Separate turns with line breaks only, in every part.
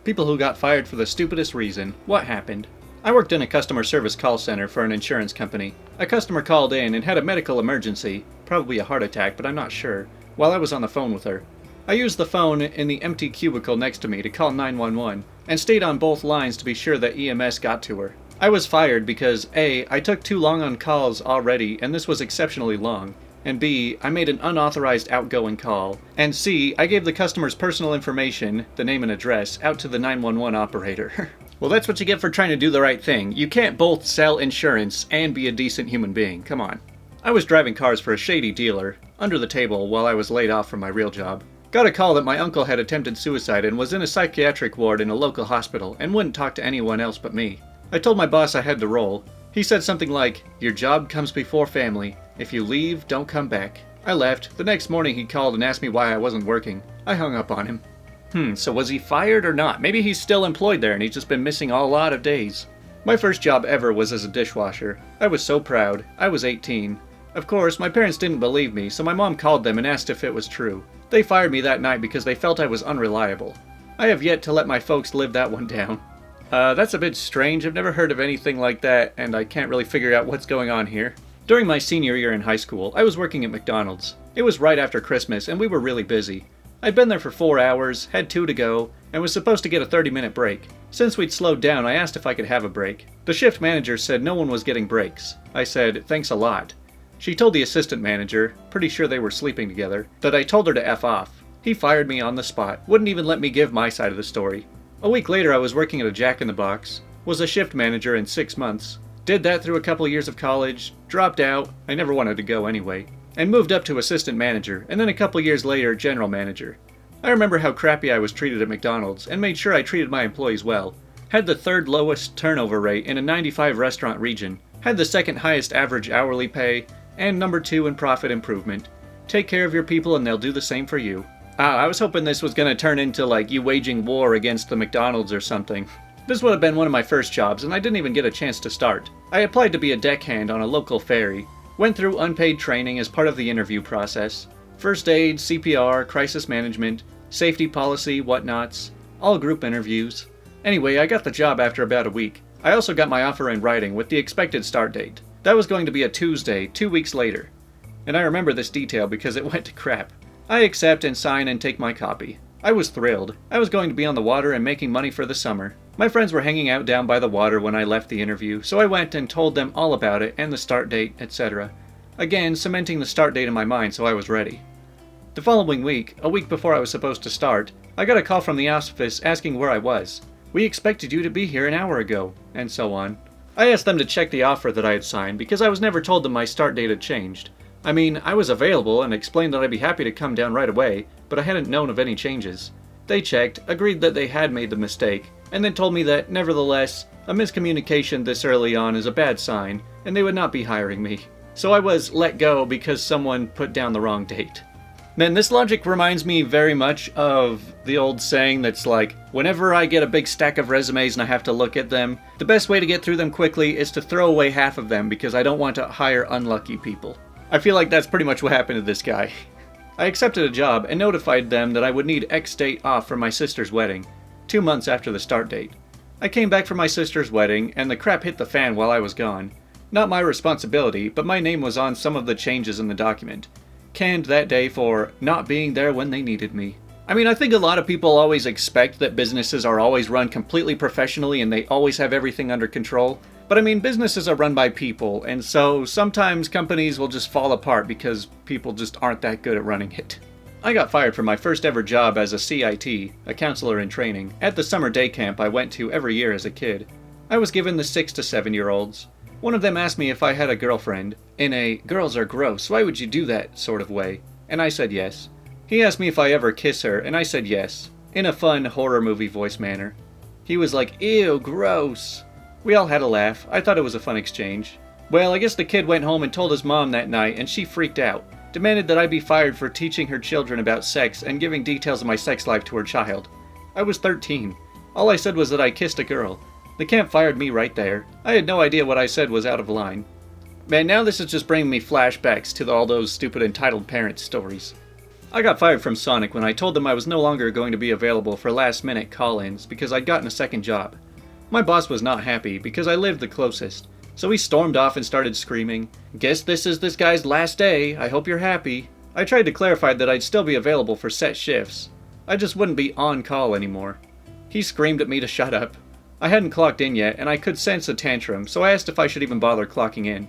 People who got fired for the stupidest reason. What happened? I worked in a customer service call center for an insurance company. A customer called in and had a medical emergency, probably a heart attack, but I'm not sure, while I was on the phone with her. I used the phone in the empty cubicle next to me to call 911, and stayed on both lines to be sure that EMS got to her. I was fired because A, I took too long on calls already, and this was exceptionally long, and B, I made an unauthorized outgoing call, and C, I gave the customer's personal information, the name and address, out to the 911 operator. Well, that's what you get for trying to do the right thing. You can't both sell insurance and be a decent human being. Come on. I was driving cars for a shady dealer, under the table, while I was laid off from my real job. Got a call that my uncle had attempted suicide and was in a psychiatric ward in a local hospital and wouldn't talk to anyone else but me. I told my boss I had to roll. He said something like, "Your job comes before family. If you leave, don't come back." I left. The next morning he called and asked me why I wasn't working. I hung up on him. So was he fired or not? Maybe he's still employed there and he's just been missing a lot of days. My first job ever was as a dishwasher. I was so proud. I was 18. Of course, my parents didn't believe me, so my mom called them and asked if it was true. They fired me that night because they felt I was unreliable. I have yet to let my folks live that one down. That's a bit strange. I've never heard of anything like that, and I can't really figure out what's going on here. During my senior year in high school, I was working at McDonald's. It was right after Christmas, and we were really busy. I'd been there for 4 hours, had 2 to go, and was supposed to get a 30-minute break. Since we'd slowed down, I asked if I could have a break. The shift manager said no one was getting breaks. I said, "Thanks a lot." She told the assistant manager, pretty sure they were sleeping together, that I told her to F off. He fired me on the spot, wouldn't even let me give my side of the story. A week later I was working at a Jack in the Box, was a shift manager in 6 months, did that through a couple years of college, dropped out, I never wanted to go anyway, and moved up to assistant manager, and then a couple years later general manager. I remember how crappy I was treated at McDonald's, and made sure I treated my employees well. Had the 3rd lowest turnover rate in a 95 restaurant region, had the 2nd highest average hourly pay, and number 2 in profit improvement. Take care of your people and they'll do the same for you. I was hoping this was going to turn into like you waging war against the McDonald's or something. This would have been one of my first jobs and I didn't even get a chance to start. I applied to be a deckhand on a local ferry. Went through unpaid training as part of the interview process. First aid, CPR, crisis management, safety policy, whatnots. All group interviews. Anyway, I got the job after about a week. I also got my offer in writing with the expected start date. That was going to be a Tuesday, 2 weeks later. And I remember this detail because it went to crap. I accept and sign and take my copy. I was thrilled. I was going to be on the water and making money for the summer. My friends were hanging out down by the water when I left the interview, so I went and told them all about it and the start date, etc. Again, cementing the start date in my mind so I was ready. The following week, a week before I was supposed to start, I got a call from the office asking where I was. "We expected you to be here an hour ago," and so on. I asked them to check the offer that I had signed because I was never told that my start date had changed. I mean, I was available and explained that I'd be happy to come down right away, but I hadn't known of any changes. They checked, agreed that they had made the mistake, and then told me that, nevertheless, a miscommunication this early on is a bad sign, and they would not be hiring me. So I was let go because someone put down the wrong date. Man, this logic reminds me very much of the old saying that's like, whenever I get a big stack of resumes and I have to look at them, the best way to get through them quickly is to throw away half of them because I don't want to hire unlucky people. I feel like that's pretty much what happened to this guy. I accepted a job and notified them that I would need X date off for my sister's wedding, 2 months after the start date. I came back from my sister's wedding and the crap hit the fan while I was gone. Not my responsibility, but my name was on some of the changes in the document. Canned that day for not being there when they needed me. I mean, I think a lot of people always expect that businesses are always run completely professionally and they always have everything under control. But I mean, businesses are run by people, and so sometimes companies will just fall apart because people just aren't that good at running it. I got fired from my first ever job as a CIT, a counselor in training, at the summer day camp I went to every year as a kid. I was given the 6 to 7-year-olds. One of them asked me if I had a girlfriend, in a "girls are gross, why would you do that" sort of way, and I said yes. He asked me if I ever kiss her, and I said yes, in a fun horror movie voice manner. He was like, "Ew, gross." We all had a laugh. I thought it was a fun exchange. Well, I guess the kid went home and told his mom that night, and she freaked out. Demanded that I be fired for teaching her children about sex and giving details of my sex life to her child. I was 13. All I said was that I kissed a girl. The camp fired me right there. I had no idea what I said was out of line. Man, now this is just bringing me flashbacks to all those stupid entitled parents stories. I got fired from Sonic when I told them I was no longer going to be available for last-minute call-ins because I'd gotten a second job. My boss was not happy because I lived the closest, so he stormed off and started screaming, "Guess this is this guy's last day, I hope you're happy." I tried to clarify that I'd still be available for set shifts. I just wouldn't be on call anymore. He screamed at me to shut up. I hadn't clocked in yet, and I could sense a tantrum, so I asked if I should even bother clocking in.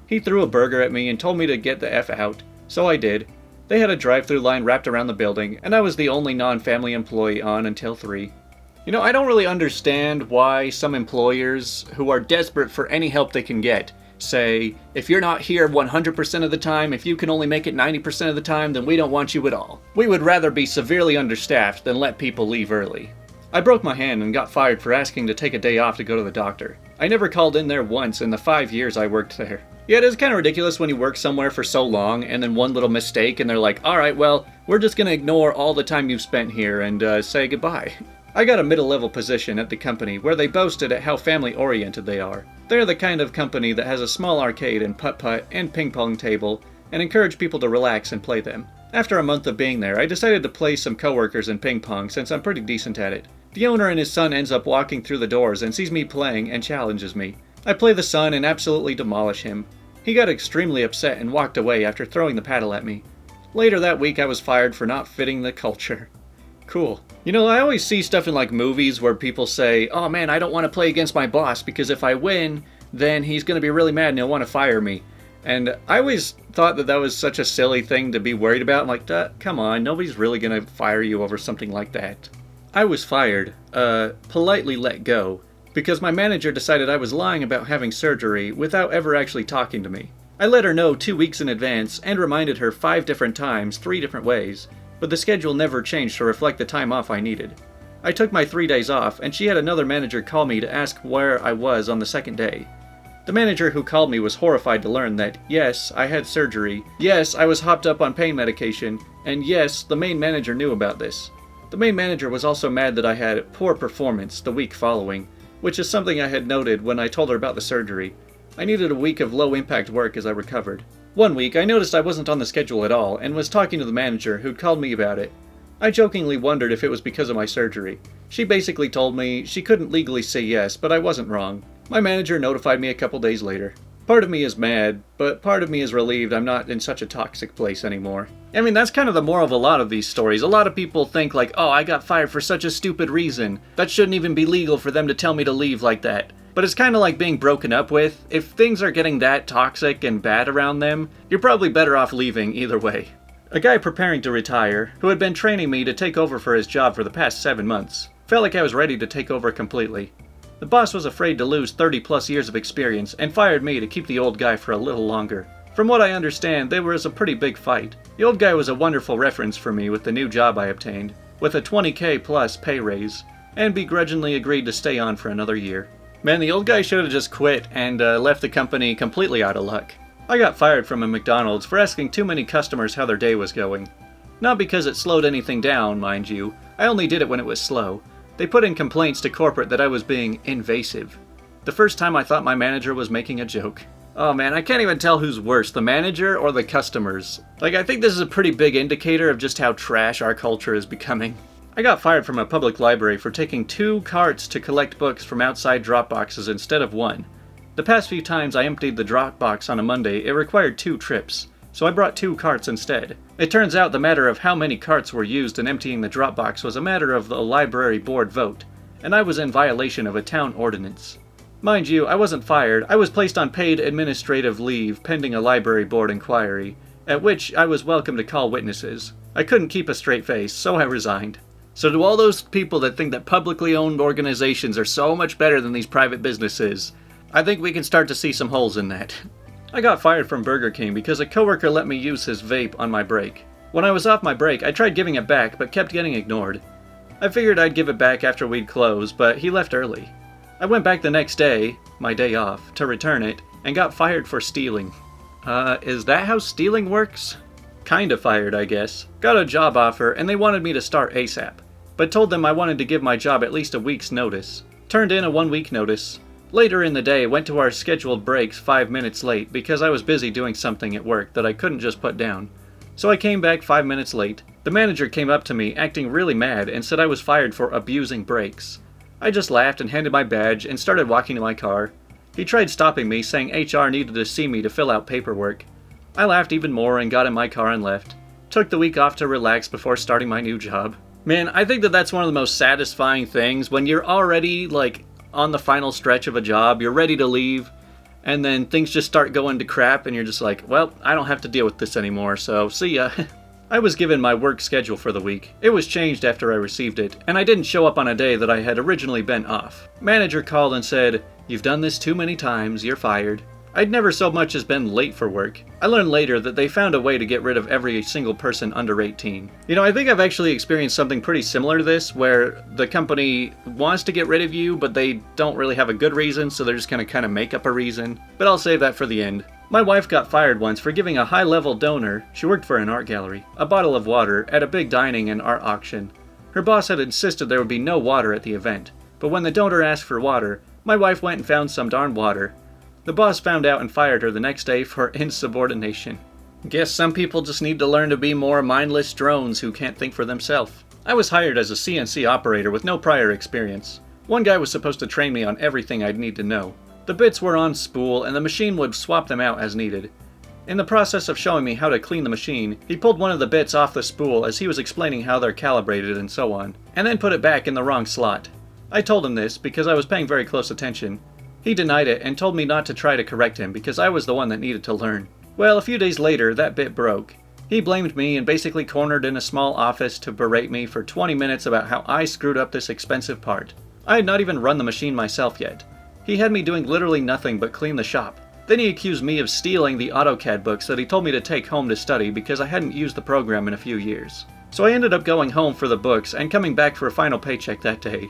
He threw a burger at me and told me to get the F out, so I did. They had a drive-through line wrapped around the building, and I was the only non-family employee on until 3. You know, I don't really understand why some employers who are desperate for any help they can get say, if you're not here 100% of the time, if you can only make it 90% of the time, then we don't want you at all. We would rather be severely understaffed than let people leave early. I broke my hand and got fired for asking to take a day off to go to the doctor. I never called in there once in the 5 years I worked there. Yeah, it is kind of ridiculous when you work somewhere for so long and then one little mistake and they're like, alright, well, we're just going to ignore all the time you've spent here and say goodbye. I got a middle-level position at the company where they boasted at how family-oriented they are. They're the kind of company that has a small arcade and putt-putt and ping-pong table and encourage people to relax and play them. After a month of being there, I decided to play some coworkers in ping-pong since I'm pretty decent at it. The owner and his son ends up walking through the doors and sees me playing and challenges me. I play the son and absolutely demolish him. He got extremely upset and walked away after throwing the paddle at me. Later that week I was fired for not fitting the culture. Cool. You know, I always see stuff in like movies where people say, oh man, I don't want to play against my boss because if I win, then he's going to be really mad and he'll want to fire me. And I always thought that that was such a silly thing to be worried about. I'm like, come on, nobody's really going to fire you over something like that. I was fired, politely let go, because my manager decided I was lying about having surgery without ever actually talking to me. I let her know 2 weeks in advance and reminded her 5 different times, 3 different ways, but the schedule never changed to reflect the time off I needed. I took my 3 days off, and she had another manager call me to ask where I was on the second day. The manager who called me was horrified to learn that, yes, I had surgery, yes, I was hopped up on pain medication, and yes, the main manager knew about this. The main manager was also mad that I had poor performance the week following, which is something I had noted when I told her about the surgery. I needed a week of low-impact work as I recovered. One week, I noticed I wasn't on the schedule at all and was talking to the manager who'd called me about it. I jokingly wondered if it was because of my surgery. She basically told me she couldn't legally say yes, but I wasn't wrong. My manager notified me a couple days later. Part of me is mad, but part of me is relieved I'm not in such a toxic place anymore. I mean, that's kind of the moral of a lot of these stories. A lot of people think like, oh, I got fired for such a stupid reason. That shouldn't even be legal for them to tell me to leave like that. But it's kind of like being broken up with. If things are getting that toxic and bad around them, you're probably better off leaving either way. A guy preparing to retire, who had been training me to take over for his job for the past 7 months, felt like I was ready to take over completely. The boss was afraid to lose 30+ years of experience and fired me to keep the old guy for a little longer. From what I understand, there was a pretty big fight. The old guy was a wonderful reference for me with the new job I obtained, with a 20K plus pay raise, and begrudgingly agreed to stay on for another year. Man, the old guy should have just quit and left the company completely out of luck. I got fired from a McDonald's for asking too many customers how their day was going. Not because it slowed anything down, mind you. I only did it when it was slow. They put in complaints to corporate that I was being invasive. The first time I thought my manager was making a joke. Oh man, I can't even tell who's worse, the manager or the customers. Like, I think this is a pretty big indicator of just how trash our culture is becoming. I got fired from a public library for taking 2 carts to collect books from outside drop boxes instead of 1. The past few times I emptied the drop box on a Monday, it required 2 trips, so I brought 2 carts instead. It turns out the matter of how many carts were used in emptying the drop box was a matter of the library board vote, and I was in violation of a town ordinance. Mind you, I wasn't fired, I was placed on paid administrative leave pending a library board inquiry, at which I was welcome to call witnesses. I couldn't keep a straight face, so I resigned. So to all those people that think that publicly owned organizations are so much better than these private businesses, I think we can start to see some holes in that. I got fired from Burger King because a coworker let me use his vape on my break. When I was off my break, I tried giving it back, but kept getting ignored. I figured I'd give it back after we'd close, but he left early. I went back the next day, my day off, to return it, and got fired for stealing. Is that how stealing works? Kinda fired, I guess. Got a job offer, and they wanted me to start ASAP, but told them I wanted to give my job at least a week's notice. Turned in a 1-week notice. Later in the day, went to our scheduled breaks 5 minutes late because I was busy doing something at work that I couldn't just put down. So I came back 5 minutes late. The manager came up to me, acting really mad, and said I was fired for abusing breaks. I just laughed and handed my badge and started walking to my car. He tried stopping me, saying HR needed to see me to fill out paperwork. I laughed even more and got in my car and left. Took the week off to relax before starting my new job. Man, I think that that's one of the most satisfying things, when you're already, like, on the final stretch of a job, you're ready to leave, and then things just start going to crap, and you're just like, well, I don't have to deal with this anymore, so see ya. I was given my work schedule for the week. It was changed after I received it, and I didn't show up on a day that I had originally been off. Manager called and said, "You've done this too many times, you're fired." I'd never so much as been late for work. I learned later that they found a way to get rid of every single person under 18. You know, I think I've actually experienced something pretty similar to this, where the company wants to get rid of you, but they don't really have a good reason, so they're just gonna kind of make up a reason. But I'll save that for the end. My wife got fired once for giving a high-level donor, she worked for an art gallery, a bottle of water at a big dining and art auction. Her boss had insisted there would be no water at the event, but when the donor asked for water, my wife went and found some darn water. The boss found out and fired her the next day for insubordination. Guess some people just need to learn to be more mindless drones who can't think for themselves. I was hired as a CNC operator with no prior experience. One guy was supposed to train me on everything I'd need to know. The bits were on spool and the machine would swap them out as needed. In the process of showing me how to clean the machine, he pulled one of the bits off the spool as he was explaining how they're calibrated and so on, and then put it back in the wrong slot. I told him this because I was paying very close attention. He denied it and told me not to try to correct him because I was the one that needed to learn. Well, a few days later, that bit broke. He blamed me and basically cornered in a small office to berate me for 20 minutes about how I screwed up this expensive part. I had not even run the machine myself yet. He had me doing literally nothing but clean the shop. Then he accused me of stealing the AutoCAD books that he told me to take home to study because I hadn't used the program in a few years. So I ended up going home for the books and coming back for a final paycheck that day.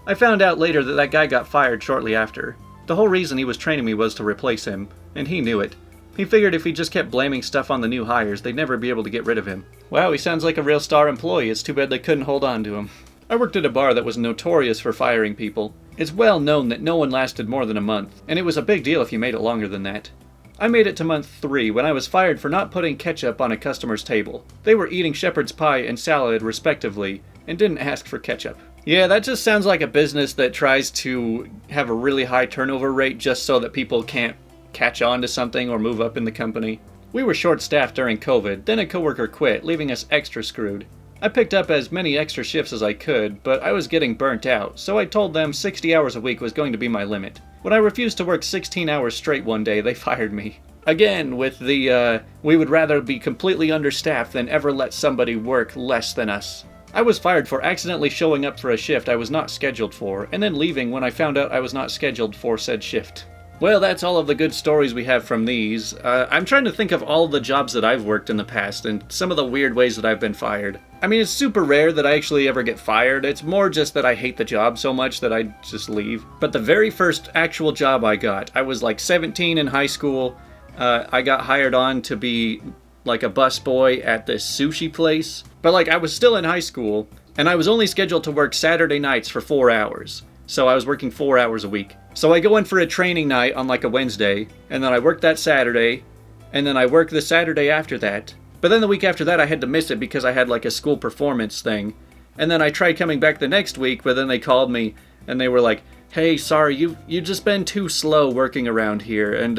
I found out later that that guy got fired shortly after. The whole reason he was training me was to replace him, and he knew it. He figured if he just kept blaming stuff on the new hires, they'd never be able to get rid of him. Wow, he sounds like a real star employee. It's too bad they couldn't hold on to him. I worked at a bar that was notorious for firing people. It's well known that no one lasted more than a month, and it was a big deal if you made it longer than that. I made it to month 3 when I was fired for not putting ketchup on a customer's table. They were eating shepherd's pie and salad respectively, and didn't ask for ketchup. Yeah, that just sounds like a business that tries to have a really high turnover rate just so that people can't catch on to something or move up in the company. We were short-staffed during COVID, then a coworker quit, leaving us extra screwed. I picked up as many extra shifts as I could, but I was getting burnt out, so I told them 60 hours a week was going to be my limit. When I refused to work 16 hours straight one day, they fired me. Again, with the, we would rather be completely understaffed than ever let somebody work less than us. I was fired for accidentally showing up for a shift I was not scheduled for, and then leaving when I found out I was not scheduled for said shift. Well, that's all of the good stories we have from these. I'm trying to think of all of the jobs that I've worked in the past, and some of the weird ways that I've been fired. I mean, it's super rare that I actually ever get fired. It's more just that I hate the job so much that I just leave. But the very first actual job I got, I was like 17 in high school. I got hired on to be like a busboy at this sushi place. But like I was still in high school, and I was only scheduled to work Saturday nights for 4 hours. So I was working 4 hours a week. So I go in for a training night on like a Wednesday, and then I work that Saturday, and then I work the Saturday after that. But then the week after that I had to miss it because I had like a school performance thing. And then I tried coming back the next week, but then they called me and they were like, "Hey, sorry, you've just been too slow working around here, and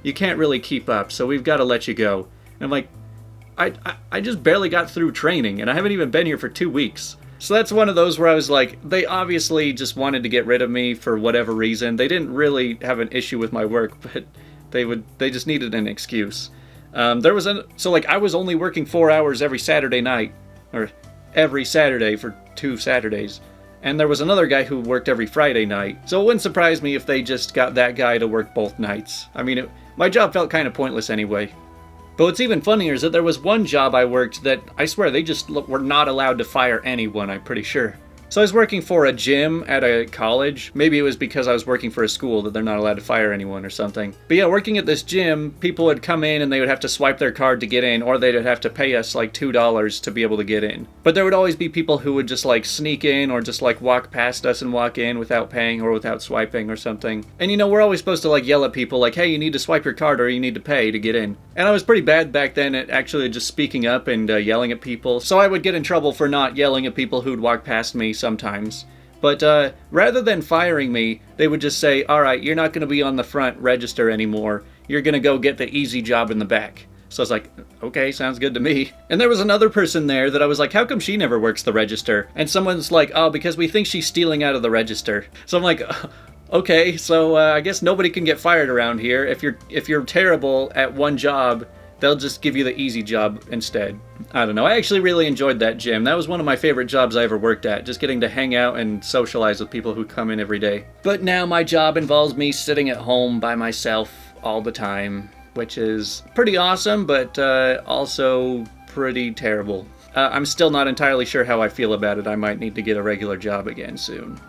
you can't really keep up, so we've got to let you go." And I'm like, I just barely got through training, and I haven't even been here for 2 weeks. So that's one of those where I was like, they obviously just wanted to get rid of me for whatever reason. They didn't really have an issue with my work, but they just needed an excuse. I was only working 4 hours every Saturday night, or every Saturday for 2 Saturdays. And there was another guy who worked every Friday night. So it wouldn't surprise me if they just got that guy to work both nights. I mean, my job felt kind of pointless anyway. But what's even funnier is that there was one job I worked that I swear they just were not allowed to fire anyone, I'm pretty sure. So I was working for a gym at a college. Maybe it was because I was working for a school that they're not allowed to fire anyone or something. But yeah, working at this gym, people would come in and they would have to swipe their card to get in, or they'd have to pay us like $2 to be able to get in. But there would always be people who would just like sneak in or just like walk past us and walk in without paying or without swiping or something. And you know, we're always supposed to like yell at people like, hey, you need to swipe your card or you need to pay to get in. And I was pretty bad back then at actually just speaking up and yelling at people. So I would get in trouble for not yelling at people who'd walk past me sometimes. But rather than firing me, they would just say, all right, you're not going to be on the front register anymore. You're going to go get the easy job in the back. So I was like, okay, sounds good to me. And there was another person there that I was like, how come she never works the register? And someone's like, oh, because we think she's stealing out of the register. So I'm like, okay, so I guess nobody can get fired around here. If you're terrible at one job, they'll just give you the easy job instead. I don't know. I actually really enjoyed that gym. That was one of my favorite jobs I ever worked at, just getting to hang out and socialize with people who come in every day. But now my job involves me sitting at home by myself all the time, which is pretty awesome, but also pretty terrible. I'm still not entirely sure how I feel about it. I might need to get a regular job again soon.